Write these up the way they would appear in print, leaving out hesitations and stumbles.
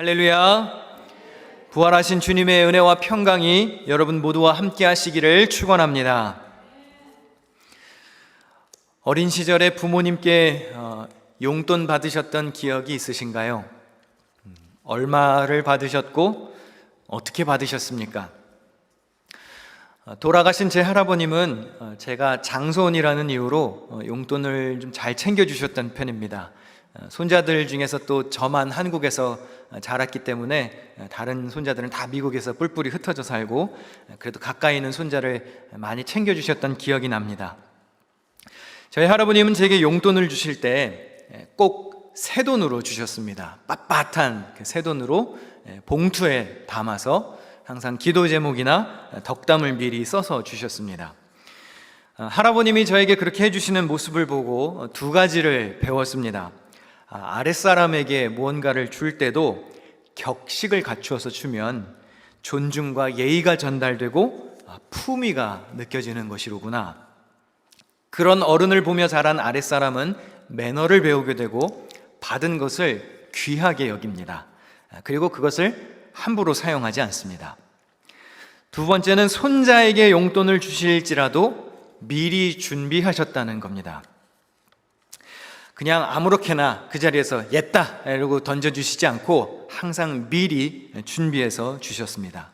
할렐루야. 부활하신 주님의 은혜와 평강이 여러분 모두와 함께 하시기를 축원합니다. 어린 시절에 부모님께 용돈 받으셨던 기억이 있으신가요? 얼마를 받으셨고 어떻게 받으셨습니까? 돌아가신 제 할아버님은 제가 장손이라는 이유로 용돈을 좀 잘 챙겨주셨던 편입니다. 손자들 중에서 또 저만 한국에서 자랐기 때문에 다른 손자들은 다 미국에서 뿔뿔이 흩어져 살고, 그래도 가까이 있는 손자를 많이 챙겨주셨던 기억이 납니다. 저희 할아버님은 제게 용돈을 주실 때 꼭 새돈으로 주셨습니다. 빳빳한 그 새돈으로 봉투에 담아서 항상 기도 제목이나 덕담을 미리 써서 주셨습니다. 할아버님이 저에게 그렇게 해주시는 모습을 보고 두 가지를 배웠습니다. 아랫사람에게 무언가를 줄 때도 격식을 갖추어서 주면 존중과 예의가 전달되고 품위가 느껴지는 것이로구나. 그런 어른을 보며 자란 아랫사람은 매너를 배우게 되고 받은 것을 귀하게 여깁니다. 그리고 그것을 함부로 사용하지 않습니다. 두 번째는 손자에게 용돈을 주실지라도 미리 준비하셨다는 겁니다. 그냥 아무렇게나 그 자리에서 옛다 이러고 던져주시지 않고 항상 미리 준비해서 주셨습니다.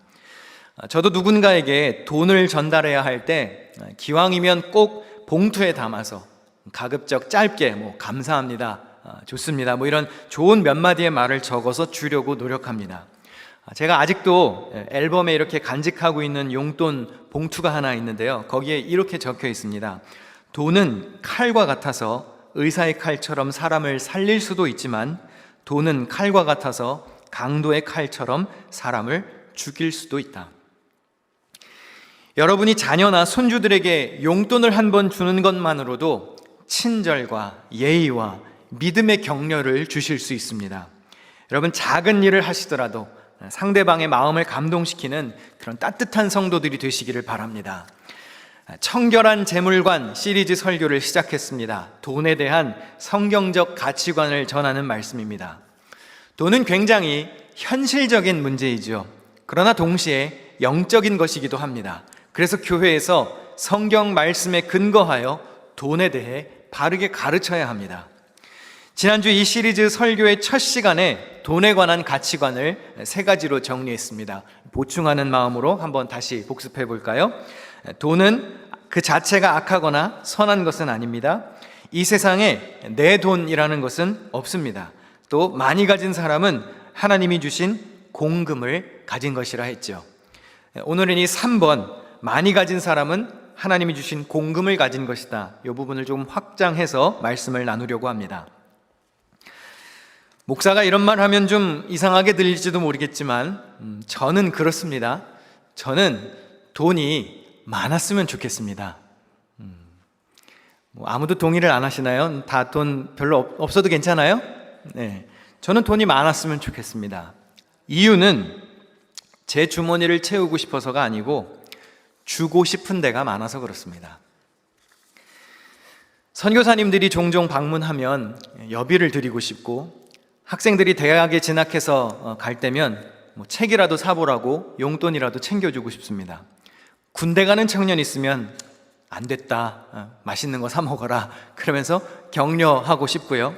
저도 누군가에게 돈을 전달해야 할 때 기왕이면 꼭 봉투에 담아서 가급적 짧게 감사합니다, 좋습니다, 이런 좋은 몇 마디의 말을 적어서 주려고 노력합니다. 제가 아직도 앨범에 이렇게 간직하고 있는 용돈 봉투가 하나 있는데요, 거기에 이렇게 적혀 있습니다. 돈은 칼과 같아서 의사의 칼처럼 사람을 살릴 수도 있지만 돈은 칼과 같아서 강도의 칼처럼 사람을 죽일 수도 있다. 여러분이 자녀나 손주들에게 용돈을 한 번 주는 것만으로도 친절과 예의와 믿음의 격려를 주실 수 있습니다. 여러분, 작은 일을 하시더라도 상대방의 마음을 감동시키는 그런 따뜻한 성도들이 되시기를 바랍니다. 청결한 재물관 시리즈 설교를 시작했습니다. 돈에 대한 성경적 가치관을 전하는 말씀입니다. 돈은 굉장히 현실적인 문제이죠. 그러나 동시에 영적인 것이기도 합니다. 그래서 교회에서 성경 말씀에 근거하여 돈에 대해 바르게 가르쳐야 합니다. 지난주 이 시리즈 설교의 첫 시간에 돈에 관한 가치관을 세 가지로 정리했습니다. 보충하는 마음으로 한번 다시 복습해 볼까요? 돈은 그 자체가 악하거나 선한 것은 아닙니다. 이 세상에 내 돈이라는 것은 없습니다. 또 많이 가진 사람은 하나님이 주신 공금을 가진 것이라 했죠. 오늘은 이 3번, 많이 가진 사람은 하나님이 주신 공금을 가진 것이다, 이 부분을 좀 확장해서 말씀을 나누려고 합니다. 목사가 이런 말 하면 좀 이상하게 들릴지도 모르겠지만 저는 그렇습니다. 저는 돈이 많았으면 좋겠습니다. 아무도 동의를 안 하시나요? 다 돈 별로 없어도 괜찮아요? 네, 저는 돈이 많았으면 좋겠습니다. 이유는 제 주머니를 채우고 싶어서가 아니고 주고 싶은 데가 많아서 그렇습니다. 선교사님들이 종종 방문하면 여비를 드리고 싶고, 학생들이 대학에 진학해서 갈 때면 책이라도 사보라고 용돈이라도 챙겨주고 싶습니다. 군대 가는 청년 있으면 안 됐다, 맛있는 거 사 먹어라, 그러면서 격려하고 싶고요.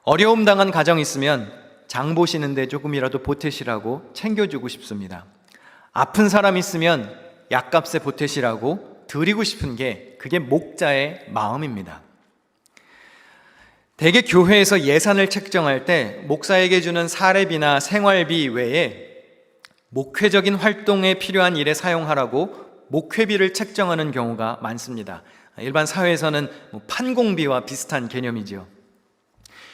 어려움 당한 가정 있으면 장 보시는데 조금이라도 보태시라고 챙겨주고 싶습니다. 아픈 사람 있으면 약값에 보태시라고 드리고 싶은 게 그게 목자의 마음입니다. 대개 교회에서 예산을 책정할 때 목사에게 주는 사례비나 생활비 외에 목회적인 활동에 필요한 일에 사용하라고 목회비를 책정하는 경우가 많습니다. 일반 사회에서는 판공비와 비슷한 개념이죠.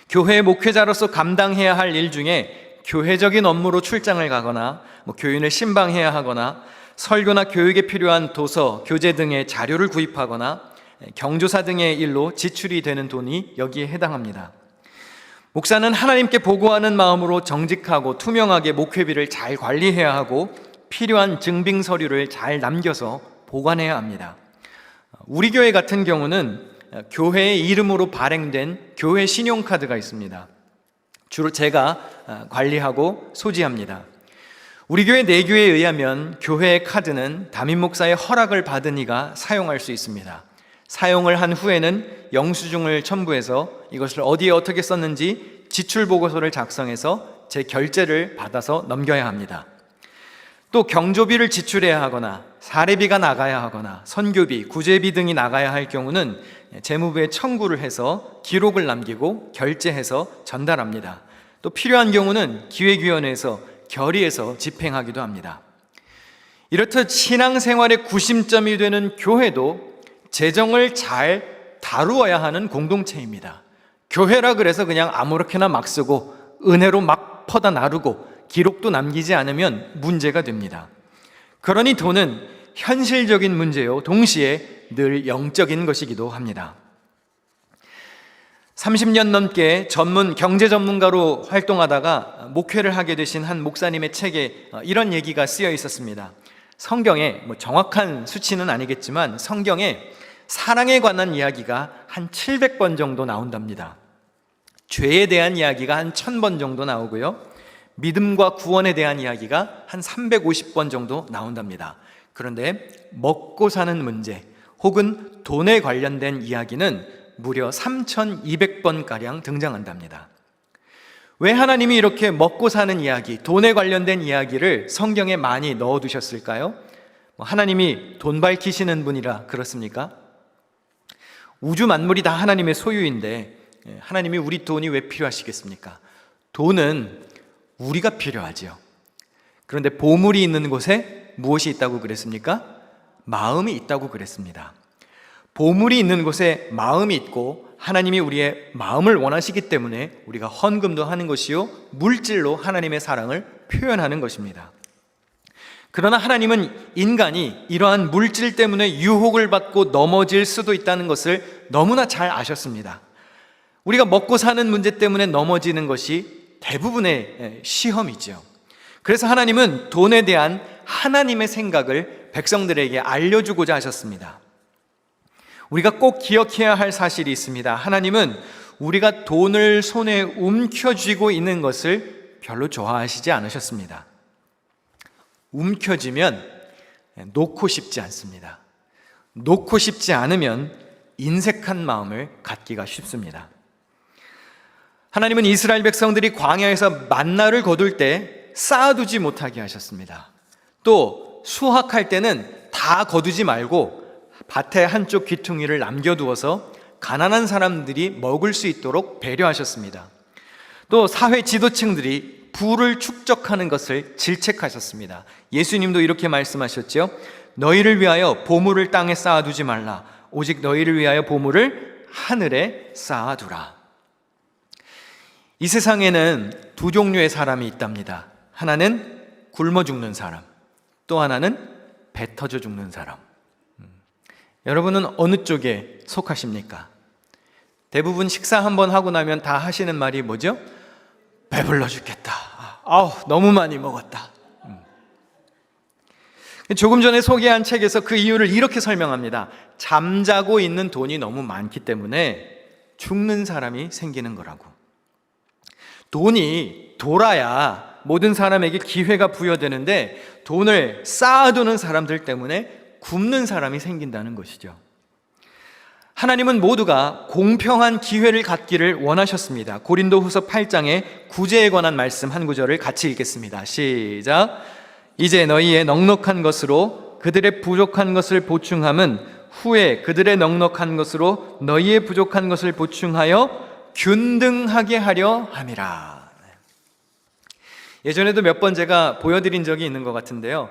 교회의 목회자로서 감당해야 할 일 중에 교회적인 업무로 출장을 가거나 교인을 신방해야 하거나 설교나 교육에 필요한 도서, 교재 등의 자료를 구입하거나 경조사 등의 일로 지출이 되는 돈이 여기에 해당합니다. 목사는 하나님께 보고하는 마음으로 정직하고 투명하게 목회비를 잘 관리해야 하고 필요한 증빙 서류를 잘 남겨서 보관해야 합니다. 우리 교회 같은 경우는 교회의 이름으로 발행된 교회 신용카드가 있습니다. 주로 제가 관리하고 소지합니다. 우리 교회 내교에 의하면 교회의 카드는 담임 목사의 허락을 받은 이가 사용할 수 있습니다. 사용을 한 후에는 영수증을 첨부해서 이것을 어디에 어떻게 썼는지 지출 보고서를 작성해서 제 결제를 받아서 넘겨야 합니다. 또 경조비를 지출해야 하거나 사례비가 나가야 하거나 선교비, 구제비 등이 나가야 할 경우는 재무부에 청구를 해서 기록을 남기고 결제해서 전달합니다. 또 필요한 경우는 기획위원회에서 결의해서 집행하기도 합니다. 이렇듯 신앙생활의 구심점이 되는 교회도 재정을 잘 다루어야 하는 공동체입니다. 교회라 그래서 그냥 아무렇게나 막 쓰고 은혜로 막 퍼다 나르고 기록도 남기지 않으면 문제가 됩니다. 그러니 돈은 현실적인 문제요, 동시에 늘 영적인 것이기도 합니다. 30년 넘게 전문 경제 전문가로 활동하다가 목회를 하게 되신 한 목사님의 책에 이런 얘기가 쓰여 있었습니다. 성경에 정확한 수치는 아니겠지만 성경에 사랑에 관한 이야기가 한 700번 정도 나온답니다. 죄에 대한 이야기가 한 1000번 정도 나오고요, 믿음과 구원에 대한 이야기가 한 350번 정도 나온답니다. 그런데 먹고 사는 문제 혹은 돈에 관련된 이야기는 무려 3200번가량 등장한답니다. 왜 하나님이 이렇게 먹고 사는 이야기, 돈에 관련된 이야기를 성경에 많이 넣어두셨을까요? 하나님이 돈 밝히시는 분이라 그렇습니까? 우주 만물이 다 하나님의 소유인데 하나님이 우리 돈이 왜 필요하시겠습니까? 돈은 우리가 필요하지요. 그런데 보물이 있는 곳에 무엇이 있다고 그랬습니까? 마음이 있다고 그랬습니다. 보물이 있는 곳에 마음이 있고 하나님이 우리의 마음을 원하시기 때문에 우리가 헌금도 하는 것이요, 물질로 하나님의 사랑을 표현하는 것입니다. 그러나 하나님은 인간이 이러한 물질 때문에 유혹을 받고 넘어질 수도 있다는 것을 너무나 잘 아셨습니다. 우리가 먹고 사는 문제 때문에 넘어지는 것이 대부분의 시험이죠. 그래서 하나님은 돈에 대한 하나님의 생각을 백성들에게 알려주고자 하셨습니다. 우리가 꼭 기억해야 할 사실이 있습니다. 하나님은 우리가 돈을 손에 움켜쥐고 있는 것을 별로 좋아하시지 않으셨습니다. 움켜쥐면 놓고 싶지 않습니다. 놓고 싶지 않으면 인색한 마음을 갖기가 쉽습니다. 하나님은 이스라엘 백성들이 광야에서 만나를 거둘 때 쌓아두지 못하게 하셨습니다. 또 수확할 때는 다 거두지 말고 밭의 한쪽 귀퉁이를 남겨두어서 가난한 사람들이 먹을 수 있도록 배려하셨습니다. 또 사회 지도층들이 부를 축적하는 것을 질책하셨습니다. 예수님도 이렇게 말씀하셨죠. 너희를 위하여 보물을 땅에 쌓아두지 말라. 오직 너희를 위하여 보물을 하늘에 쌓아두라. 이 세상에는 두 종류의 사람이 있답니다. 하나는 굶어 죽는 사람, 또 하나는 배 터져 죽는 사람. 여러분은 어느 쪽에 속하십니까? 대부분 식사 한번 하고 나면 다 하시는 말이 뭐죠? 배불러 죽겠다. 너무 많이 먹었다. 조금 전에 소개한 책에서 그 이유를 이렇게 설명합니다. 잠자고 있는 돈이 너무 많기 때문에 죽는 사람이 생기는 거라고. 돈이 돌아야 모든 사람에게 기회가 부여되는데 돈을 쌓아두는 사람들 때문에 굶는 사람이 생긴다는 것이죠. 하나님은 모두가 공평한 기회를 갖기를 원하셨습니다. 고린도후서 8장의 구제에 관한 말씀 한 구절을 같이 읽겠습니다. 시작. 이제 너희의 넉넉한 것으로 그들의 부족한 것을 보충함은 후에 그들의 넉넉한 것으로 너희의 부족한 것을 보충하여 균등하게 하려 함이라. 예전에도 몇 번 제가 보여드린 적이 있는 것 같은데요.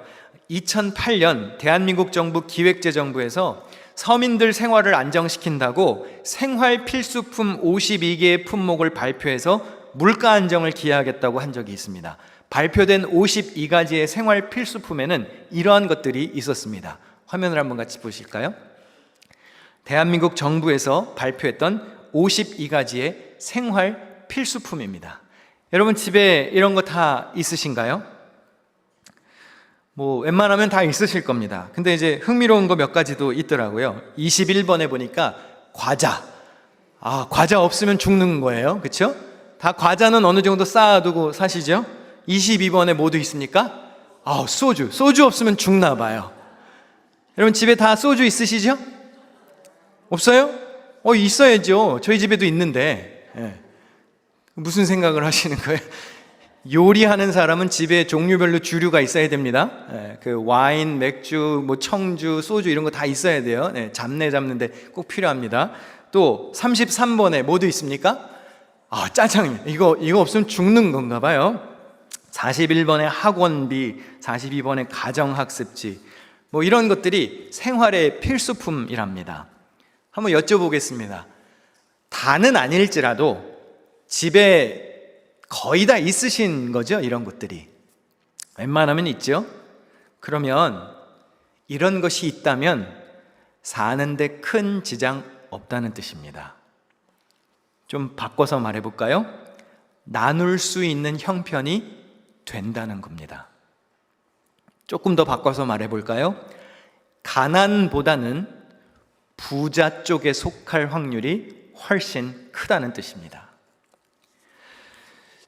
2008년 대한민국 정부 기획재정부에서 서민들 생활을 안정시킨다고 생활 필수품 52개의 품목을 발표해서 물가 안정을 기하겠다고 한 적이 있습니다. 발표된 52가지의 생활 필수품에는 이러한 것들이 있었습니다. 화면을 한번 같이 보실까요? 대한민국 정부에서 발표했던 52가지의 생활 필수품입니다. 여러분 집에 이런 거 다 있으신가요? 웬만하면 다 있으실 겁니다. 근데 이제 흥미로운 거 몇 가지도 있더라고요. 21번에 보니까 과자. 과자 없으면 죽는 거예요. 그렇죠? 다 과자는 어느 정도 쌓아두고 사시죠? 22번에 모두 있습니까? 소주 없으면 죽나 봐요. 여러분 집에 다 소주 있으시죠? 없어요? 있어야죠. 저희 집에도 있는데. 무슨 생각을 하시는 거예요? 요리하는 사람은 집에 종류별로 주류가 있어야 됩니다. 그 와인, 맥주, 청주, 소주 이런 거 다 있어야 돼요. 잡내 잡는데 꼭 필요합니다. 또 33번에 모두 있습니까? 짜장면. 이거 없으면 죽는 건가 봐요. 41번에 학원비, 42번에 가정학습지. 이런 것들이 생활의 필수품이랍니다. 한번 여쭤보겠습니다. 다는 아닐지라도 집에 거의 다 있으신 거죠? 이런 것들이. 웬만하면 있죠? 그러면 이런 것이 있다면 사는데 큰 지장 없다는 뜻입니다. 좀 바꿔서 말해볼까요? 나눌 수 있는 형편이 된다는 겁니다. 조금 더 바꿔서 말해볼까요? 가난보다는 부자 쪽에 속할 확률이 훨씬 크다는 뜻입니다.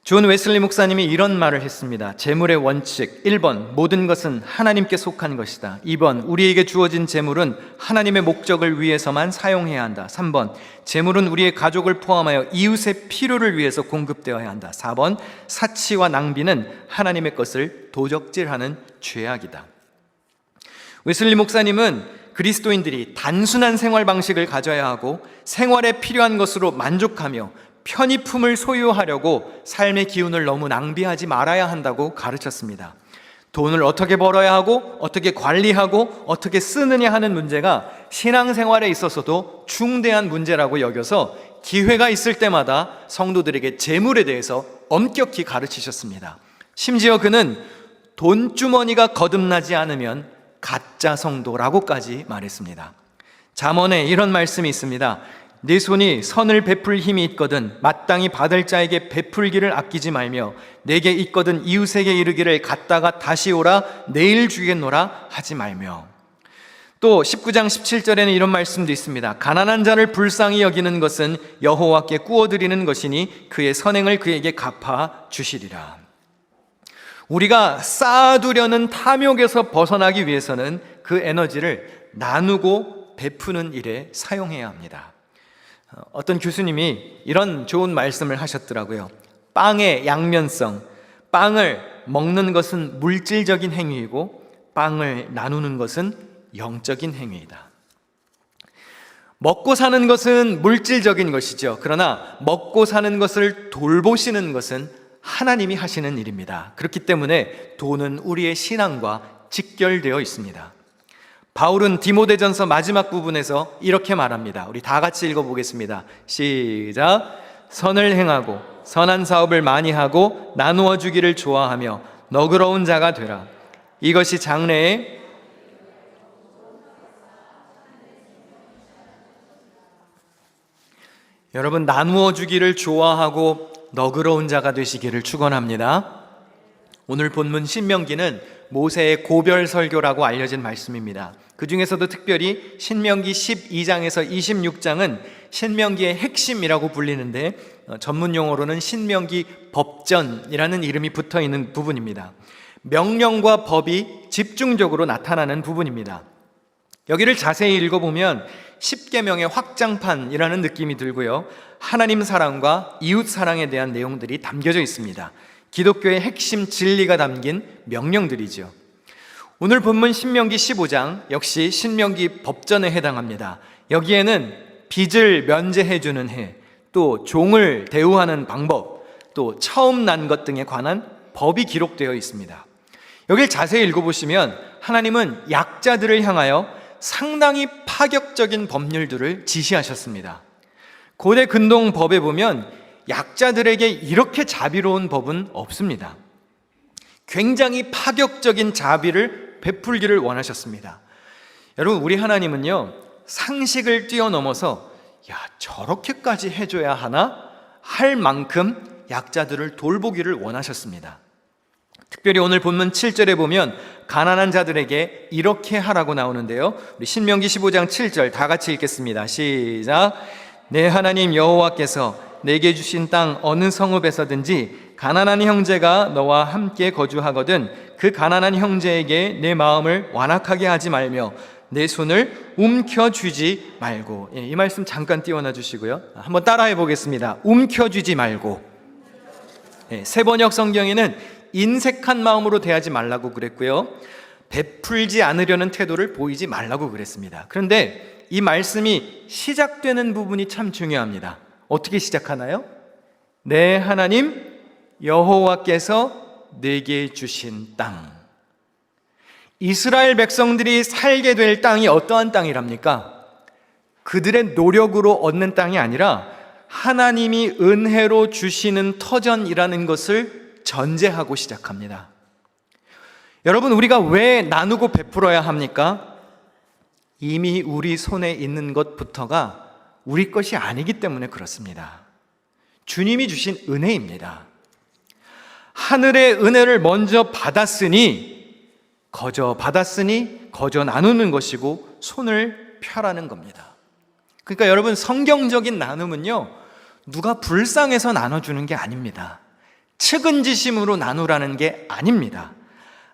존 웨슬리 목사님이 이런 말을 했습니다. 재물의 원칙 1번, 모든 것은 하나님께 속한 것이다. 2번, 우리에게 주어진 재물은 하나님의 목적을 위해서만 사용해야 한다. 3번, 재물은 우리의 가족을 포함하여 이웃의 필요를 위해서 공급되어야 한다. 4번, 사치와 낭비는 하나님의 것을 도적질하는 죄악이다. 웨슬리 목사님은 그리스도인들이 단순한 생활 방식을 가져야 하고 생활에 필요한 것으로 만족하며 편의품을 소유하려고 삶의 기운을 너무 낭비하지 말아야 한다고 가르쳤습니다. 돈을 어떻게 벌어야 하고 어떻게 관리하고 어떻게 쓰느냐 하는 문제가 신앙생활에 있어서도 중대한 문제라고 여겨서 기회가 있을 때마다 성도들에게 재물에 대해서 엄격히 가르치셨습니다. 심지어 그는 돈주머니가 거듭나지 않으면 가짜 성도라고까지 말했습니다. 잠언에 이런 말씀이 있습니다. 네 손이 선을 베풀 힘이 있거든 마땅히 받을 자에게 베풀기를 아끼지 말며 내게 있거든 이웃에게 이르기를 갔다가 다시 오라 내일 주겠노라 하지 말며. 또 19장 17절에는 이런 말씀도 있습니다. 가난한 자를 불쌍히 여기는 것은 여호와께 꾸어드리는 것이니 그의 선행을 그에게 갚아 주시리라. 우리가 쌓아두려는 탐욕에서 벗어나기 위해서는 그 에너지를 나누고 베푸는 일에 사용해야 합니다. 어떤 교수님이 이런 좋은 말씀을 하셨더라고요. 빵의 양면성, 빵을 먹는 것은 물질적인 행위이고 빵을 나누는 것은 영적인 행위이다. 먹고 사는 것은 물질적인 것이죠. 그러나 먹고 사는 것을 돌보시는 것은 하나님이 하시는 일입니다. 그렇기 때문에 돈은 우리의 신앙과 직결되어 있습니다. 바울은 디모데전서 마지막 부분에서 이렇게 말합니다. 우리 다 같이 읽어보겠습니다. 시작. 선을 행하고 선한 사업을 많이 하고 나누어 주기를 좋아하며 너그러운 자가 되라. 이것이 장래에 여러분 나누어 주기를 좋아하고 너그러운 자가 되시기를 축원합니다. 오늘 본문 신명기는 모세의 고별 설교라고 알려진 말씀입니다. 그 중에서도 특별히 신명기 12장에서 26장은 신명기의 핵심이라고 불리는데 전문 용어로는 신명기 법전이라는 이름이 붙어 있는 부분입니다. 명령과 법이 집중적으로 나타나는 부분입니다. 여기를 자세히 읽어보면 10계명의 확장판이라는 느낌이 들고요. 하나님 사랑과 이웃 사랑에 대한 내용들이 담겨져 있습니다. 기독교의 핵심 진리가 담긴 명령들이죠. 오늘 본문 신명기 15장 역시 신명기 법전에 해당합니다. 여기에는 빚을 면제해주는 해, 또 종을 대우하는 방법, 또 처음 난 것 등에 관한 법이 기록되어 있습니다. 여기를 자세히 읽어보시면 하나님은 약자들을 향하여 상당히 파격적인 법률들을 지시하셨습니다. 고대 근동 법에 보면 약자들에게 이렇게 자비로운 법은 없습니다. 굉장히 파격적인 자비를 베풀기를 원하셨습니다. 여러분, 우리 하나님은요, 상식을 뛰어넘어서 저렇게까지 해줘야 하나? 할 만큼 약자들을 돌보기를 원하셨습니다. 특별히 오늘 본문 7절에 보면 가난한 자들에게 이렇게 하라고 나오는데요. 우리 신명기 15장 7절 다 같이 읽겠습니다. 시작. 내 하나님 여호와께서 내게 주신 땅 어느 성읍에서든지 가난한 형제가 너와 함께 거주하거든 그 가난한 형제에게 내 마음을 완악하게 하지 말며 내 손을 움켜쥐지 말고. 이 말씀 잠깐 띄워놔 주시고요. 한번 따라해 보겠습니다. 움켜쥐지 말고. 새번역 성경에는 인색한 마음으로 대하지 말라고 그랬고요. 베풀지 않으려는 태도를 보이지 말라고 그랬습니다. 그런데 이 말씀이 시작되는 부분이 참 중요합니다. 어떻게 시작하나요? 내 하나님 여호와께서 내게 주신 땅. 이스라엘 백성들이 살게 될 땅이 어떠한 땅이랍니까? 그들의 노력으로 얻는 땅이 아니라 하나님이 은혜로 주시는 터전이라는 것을 전제하고 시작합니다. 여러분, 우리가 왜 나누고 베풀어야 합니까? 이미 우리 손에 있는 것부터가 우리 것이 아니기 때문에 그렇습니다. 주님이 주신 은혜입니다. 하늘의 은혜를 먼저 받았으니 거저 나누는 것이고 손을 펴라는 겁니다. 그러니까 여러분, 성경적인 나눔은요, 누가 불쌍해서 나눠주는 게 아닙니다. 측은지심으로 나누라는 게 아닙니다.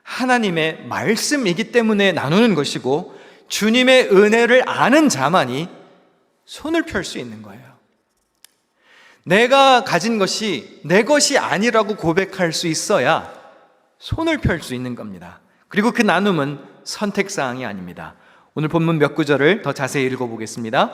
하나님의 말씀이기 때문에 나누는 것이고 주님의 은혜를 아는 자만이 손을 펼 수 있는 거예요. 내가 가진 것이 내 것이 아니라고 고백할 수 있어야 손을 펼 수 있는 겁니다. 그리고 그 나눔은 선택사항이 아닙니다. 오늘 본문 몇 구절을 더 자세히 읽어보겠습니다.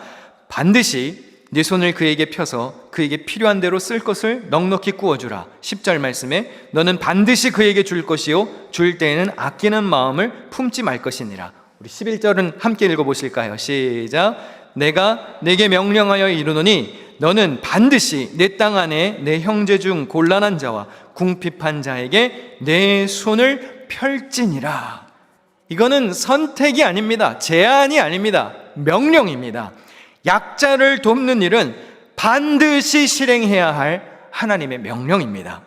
반드시 네 손을 그에게 펴서 그에게 필요한 대로 쓸 것을 넉넉히 구워주라. 10절 말씀에 너는 반드시 그에게 줄 것이요 줄 때에는 아끼는 마음을 품지 말 것이니라. 우리 11절은 함께 읽어보실까요? 시작. 내가 내게 명령하여 이르노니 너는 반드시 내 땅 안에 내 형제 중 곤란한 자와 궁핍한 자에게 내 손을 펼지니라. 이거는 선택이 아닙니다. 제한이 아닙니다. 명령입니다. 약자를 돕는 일은 반드시 실행해야 할 하나님의 명령입니다.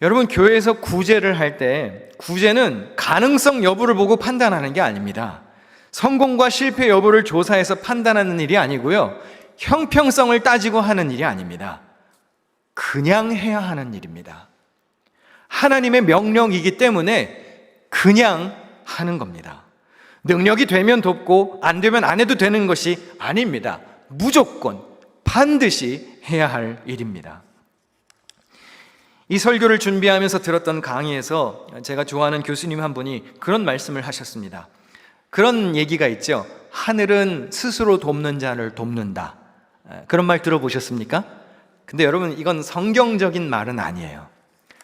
여러분, 교회에서 구제를 할 때 구제는 가능성 여부를 보고 판단하는 게 아닙니다. 성공과 실패 여부를 조사해서 판단하는 일이 아니고요, 형평성을 따지고 하는 일이 아닙니다. 그냥 해야 하는 일입니다. 하나님의 명령이기 때문에 그냥 하는 겁니다. 능력이 되면 돕고 안 되면 안 해도 되는 것이 아닙니다. 무조건 반드시 해야 할 일입니다. 이 설교를 준비하면서 들었던 강의에서 제가 좋아하는 교수님 한 분이 그런 말씀을 하셨습니다. 그런 얘기가 있죠. 하늘은 스스로 돕는 자를 돕는다. 그런 말 들어보셨습니까? 근데 여러분, 이건 성경적인 말은 아니에요.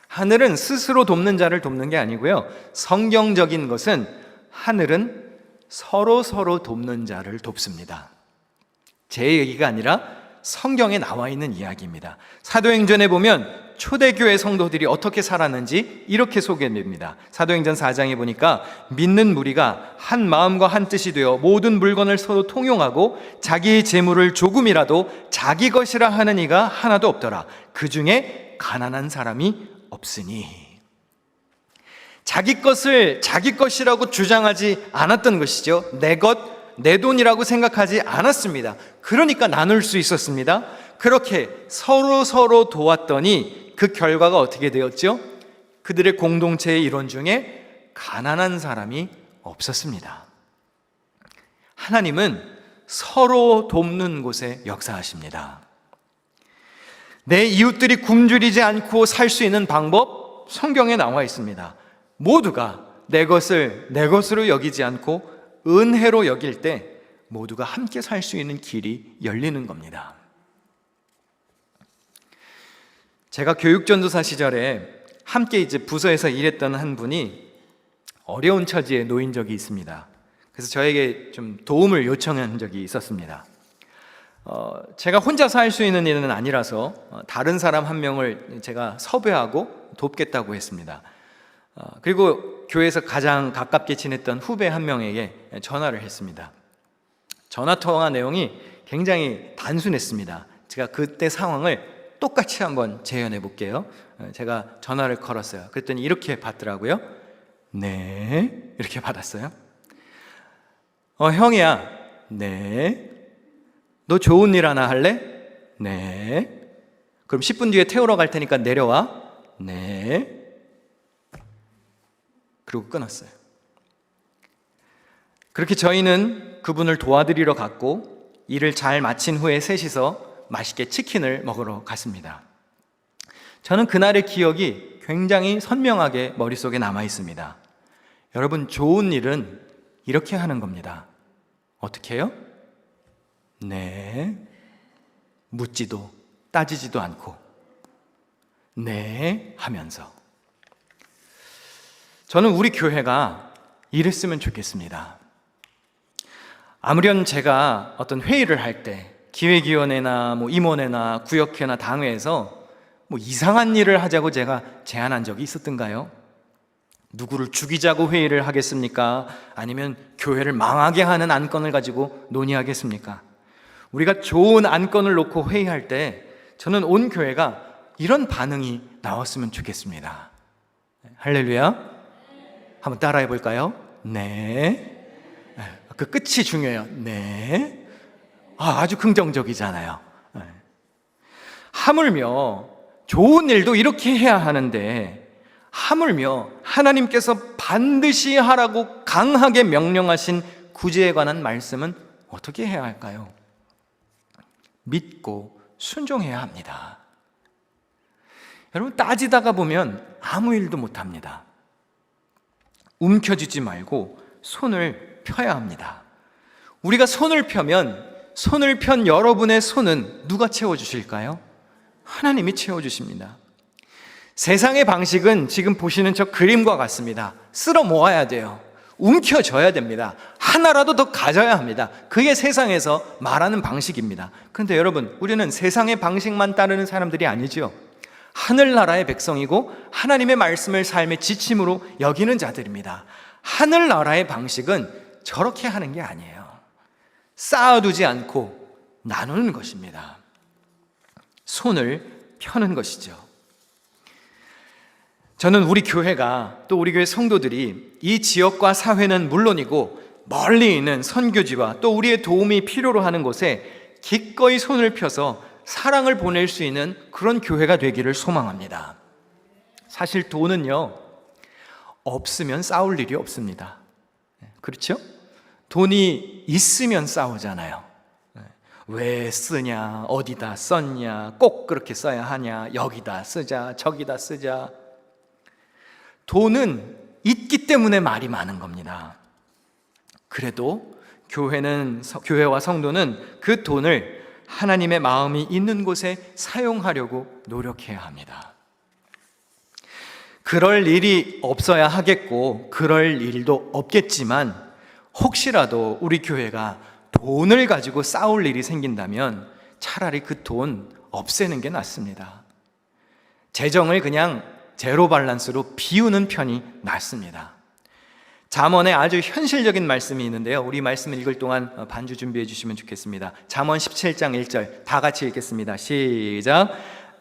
하늘은 스스로 돕는 자를 돕는 게 아니고요, 성경적인 것은 하늘은 서로 돕는 자를 돕습니다. 제 얘기가 아니라 성경에 나와 있는 이야기입니다. 사도행전에 보면 초대교회 성도들이 어떻게 살았는지 이렇게 소개됩니다. 사도행전 4장에 보니까 믿는 무리가 한 마음과 한 뜻이 되어 모든 물건을 서로 통용하고 자기의 재물을 조금이라도 자기 것이라 하는 이가 하나도 없더라. 그 중에 가난한 사람이 없으니. 자기 것을 자기 것이라고 주장하지 않았던 것이죠. 내 것, 내 돈이라고 생각하지 않았습니다. 그러니까 나눌 수 있었습니다. 그렇게 서로 도왔더니 그 결과가 어떻게 되었죠? 그들의 공동체의 일원 중에 가난한 사람이 없었습니다. 하나님은 서로 돕는 곳에 역사하십니다. 내 이웃들이 굶주리지 않고 살 수 있는 방법, 성경에 나와 있습니다. 모두가 내 것을 내 것으로 여기지 않고 은혜로 여길 때 모두가 함께 살 수 있는 길이 열리는 겁니다. 제가 교육전도사 시절에 함께 이제 부서에서 일했던 한 분이 어려운 처지에 놓인 적이 있습니다. 그래서 저에게 좀 도움을 요청한 적이 있었습니다. 제가 혼자서 할 수 있는 일은 아니라서 다른 사람 한 명을 제가 섭외하고 돕겠다고 했습니다. 그리고 교회에서 가장 가깝게 지냈던 후배 한 명에게 전화를 했습니다. 전화 통화 내용이 굉장히 단순했습니다. 제가 그때 상황을 똑같이 한번 재현해 볼게요. 제가 전화를 걸었어요. 그랬더니 이렇게 받더라고요. 네, 이렇게 받았어요. 형이야. 네. 너 좋은 일 하나 할래? 네. 그럼 10분 뒤에 태우러 갈 테니까 내려와. 네. 그리고 끊었어요. 그렇게 저희는 그분을 도와드리러 갔고 일을 잘 마친 후에 셋이서 맛있게 치킨을 먹으러 갔습니다. 저는 그날의 기억이 굉장히 선명하게 머릿속에 남아 있습니다. 여러분, 좋은 일은 이렇게 하는 겁니다. 어떻게 해요? 네. 묻지도 따지지도 않고 네 하면서. 저는 우리 교회가 이랬으면 좋겠습니다. 아무렴 제가 어떤 회의를 할 때 기획위원회나 임원회나 구역회나 당회에서 이상한 일을 하자고 제가 제안한 적이 있었던가요? 누구를 죽이자고 회의를 하겠습니까? 아니면 교회를 망하게 하는 안건을 가지고 논의하겠습니까? 우리가 좋은 안건을 놓고 회의할 때 저는 온 교회가 이런 반응이 나왔으면 좋겠습니다. 할렐루야. 한번 따라해 볼까요? 네. 그 끝이 중요해요. 네. 아주 긍정적이잖아요. 하물며 좋은 일도 이렇게 해야 하는데 하물며 하나님께서 반드시 하라고 강하게 명령하신 구제에 관한 말씀은 어떻게 해야 할까요? 믿고 순종해야 합니다. 여러분, 따지다가 보면 아무 일도 못합니다. 움켜쥐지 말고 손을 펴야 합니다. 우리가 손을 펴면 손을 편 여러분의 손은 누가 채워주실까요? 하나님이 채워주십니다. 세상의 방식은 지금 보시는 저 그림과 같습니다. 쓸어 모아야 돼요. 움켜줘야 됩니다. 하나라도 더 가져야 합니다. 그게 세상에서 말하는 방식입니다. 그런데 여러분, 우리는 세상의 방식만 따르는 사람들이 아니죠. 하늘나라의 백성이고 하나님의 말씀을 삶의 지침으로 여기는 자들입니다. 하늘나라의 방식은 저렇게 하는 게 아니에요. 쌓아두지 않고 나누는 것입니다. 손을 펴는 것이죠. 저는 우리 교회가, 또 우리 교회 성도들이 이 지역과 사회는 물론이고 멀리 있는 선교지와 또 우리의 도움이 필요로 하는 곳에 기꺼이 손을 펴서 사랑을 보낼 수 있는 그런 교회가 되기를 소망합니다. 사실 돈은요, 없으면 싸울 일이 없습니다. 그렇죠? 돈이 있으면 싸우잖아요. 왜 쓰냐, 어디다 썼냐, 꼭 그렇게 써야 하냐, 여기다 쓰자, 저기다 쓰자. 돈은 있기 때문에 말이 많은 겁니다. 그래도 교회와 성도는 그 돈을 하나님의 마음이 있는 곳에 사용하려고 노력해야 합니다. 그럴 일이 없어야 하겠고 그럴 일도 없겠지만 혹시라도 우리 교회가 돈을 가지고 싸울 일이 생긴다면 차라리 그 돈 없애는 게 낫습니다. 재정을 그냥 제로 밸런스로 비우는 편이 낫습니다. 잠언에 아주 현실적인 말씀이 있는데요, 우리 말씀을 읽을 동안 반주 준비해 주시면 좋겠습니다. 잠언 17장 1절 다 같이 읽겠습니다. 시작.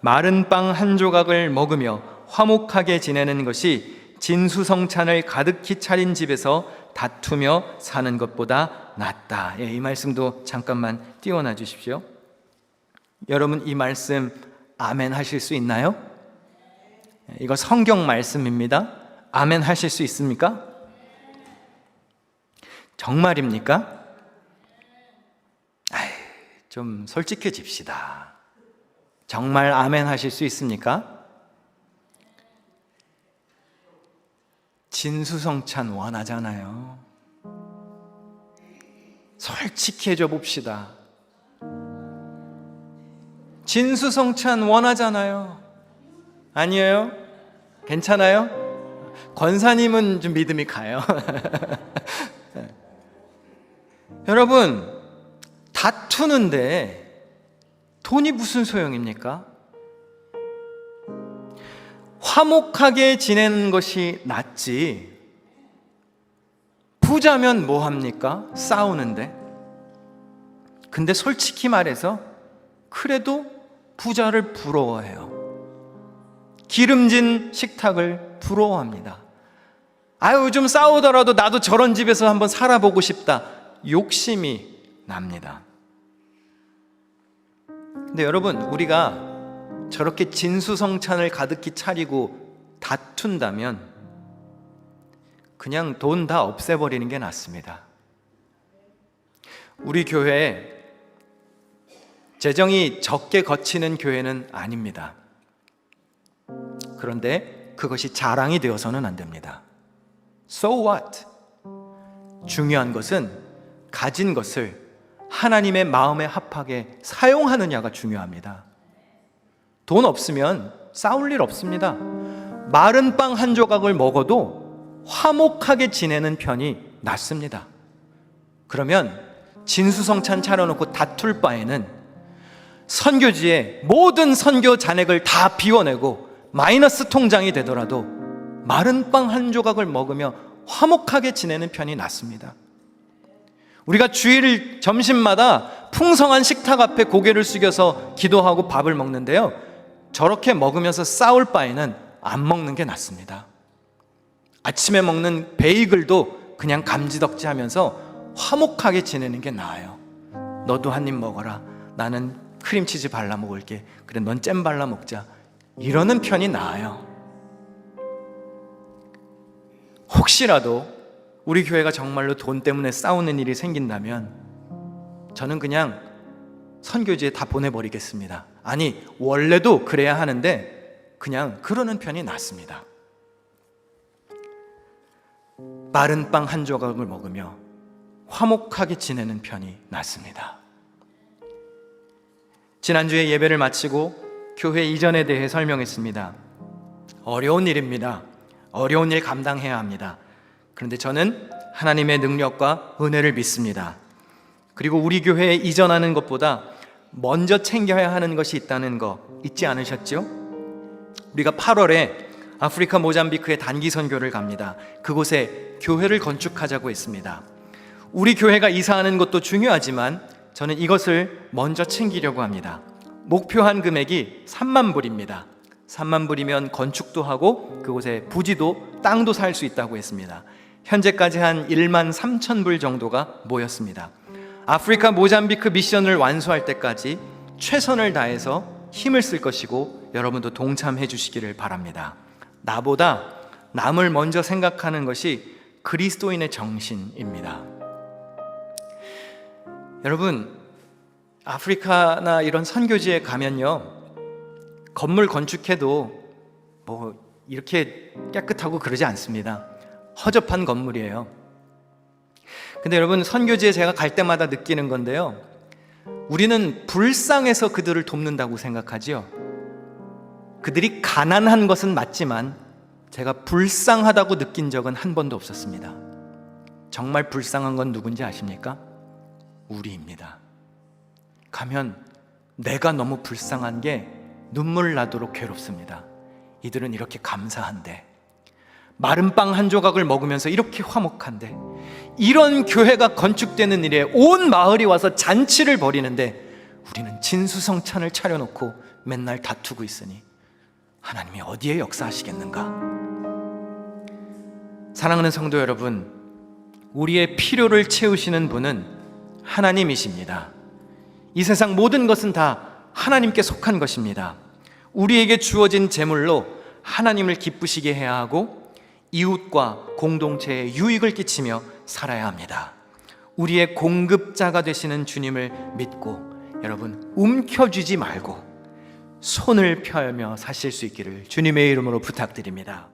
마른 빵 한 조각을 먹으며 화목하게 지내는 것이 진수성찬을 가득히 차린 집에서 다투며 사는 것보다 낫다. 이 말씀도 잠깐만 띄워놔 주십시오. 여러분, 이 말씀 아멘 하실 수 있나요? 이거 성경 말씀입니다. 아멘 하실 수 있습니까? 정말입니까? 좀 솔직해집시다. 정말 아멘 하실 수 있습니까? 진수성찬 원하잖아요. 솔직해져 봅시다. 진수성찬 원하잖아요. 아니에요? 괜찮아요? 권사님은 좀 믿음이 가요. 여러분, 다투는데 돈이 무슨 소용입니까? 화목하게 지내는 것이 낫지. 부자면 뭐 합니까? 싸우는데. 근데 솔직히 말해서 그래도 부자를 부러워해요. 기름진 식탁을 부러워합니다. 아유, 좀 싸우더라도 나도 저런 집에서 한번 살아보고 싶다. 욕심이 납니다. 근데 여러분, 우리가 저렇게 진수성찬을 가득히 차리고 다툰다면 그냥 돈 다 없애버리는 게 낫습니다. 우리 교회에 재정이 적게 거치는 교회는 아닙니다. 그런데 그것이 자랑이 되어서는 안 됩니다. So what? 중요한 것은 가진 것을 하나님의 마음에 합하게 사용하느냐가 중요합니다. 돈 없으면 싸울 일 없습니다. 마른 빵 한 조각을 먹어도 화목하게 지내는 편이 낫습니다. 그러면 진수성찬 차려놓고 다툴 바에는 선교지에 모든 선교 잔액을 다 비워내고 마이너스 통장이 되더라도 마른 빵 한 조각을 먹으며 화목하게 지내는 편이 낫습니다. 우리가 주일 점심마다 풍성한 식탁 앞에 고개를 숙여서 기도하고 밥을 먹는데요, 저렇게 먹으면서 싸울 바에는 안 먹는 게 낫습니다. 아침에 먹는 베이글도 그냥 감지덕지 하면서 화목하게 지내는 게 나아요. 너도 한 입 먹어라. 나는 크림치즈 발라 먹을게. 그래, 넌 잼 발라 먹자. 이러는 편이 나아요. 혹시라도 우리 교회가 정말로 돈 때문에 싸우는 일이 생긴다면 저는 그냥 선교지에 다 보내버리겠습니다. 아니, 원래도 그래야 하는데 그냥 그러는 편이 낫습니다. 마른 빵 한 조각을 먹으며 화목하게 지내는 편이 낫습니다. 지난주에 예배를 마치고 교회 이전에 대해 설명했습니다. 어려운 일입니다. 어려운 일 감당해야 합니다. 그런데 저는 하나님의 능력과 은혜를 믿습니다. 그리고 우리 교회에 이전하는 것보다 먼저 챙겨야 하는 것이 있다는 거 잊지 않으셨죠? 우리가 8월에 아프리카 모잠비크에 단기 선교를 갑니다. 그곳에 교회를 건축하자고 했습니다. 우리 교회가 이사하는 것도 중요하지만 저는 이것을 먼저 챙기려고 합니다. 목표한 금액이 3만 불입니다. 3만 불이면 건축도 하고 그곳에 부지도 땅도 살 수 있다고 했습니다. 현재까지 한 1만 3천 불 정도가 모였습니다. 아프리카 모잠비크 미션을 완수할 때까지 최선을 다해서 힘을 쓸 것이고 여러분도 동참해 주시기를 바랍니다. 나보다 남을 먼저 생각하는 것이 그리스도인의 정신입니다. 여러분, 아프리카나 이런 선교지에 가면요, 건물 건축해도 뭐 이렇게 깨끗하고 그러지 않습니다. 허접한 건물이에요. 근데 여러분, 선교지에 제가 갈 때마다 느끼는 건데요, 우리는 불쌍해서 그들을 돕는다고 생각하지요. 그들이 가난한 것은 맞지만 제가 불쌍하다고 느낀 적은 한 번도 없었습니다. 정말 불쌍한 건 누군지 아십니까? 우리입니다. 가면 내가 너무 불쌍한 게 눈물 나도록 괴롭습니다. 이들은 이렇게 감사한데, 마른 빵 한 조각을 먹으면서 이렇게 화목한데, 이런 교회가 건축되는 일에 온 마을이 와서 잔치를 벌이는데 우리는 진수성찬을 차려놓고 맨날 다투고 있으니 하나님이 어디에 역사하시겠는가? 사랑하는 성도 여러분, 우리의 필요를 채우시는 분은 하나님이십니다. 이 세상 모든 것은 다 하나님께 속한 것입니다. 우리에게 주어진 재물로 하나님을 기쁘시게 해야 하고 이웃과 공동체에 유익을 끼치며 살아야 합니다. 우리의 공급자가 되시는 주님을 믿고 여러분, 움켜쥐지 말고 손을 펴며 사실 수 있기를 주님의 이름으로 부탁드립니다.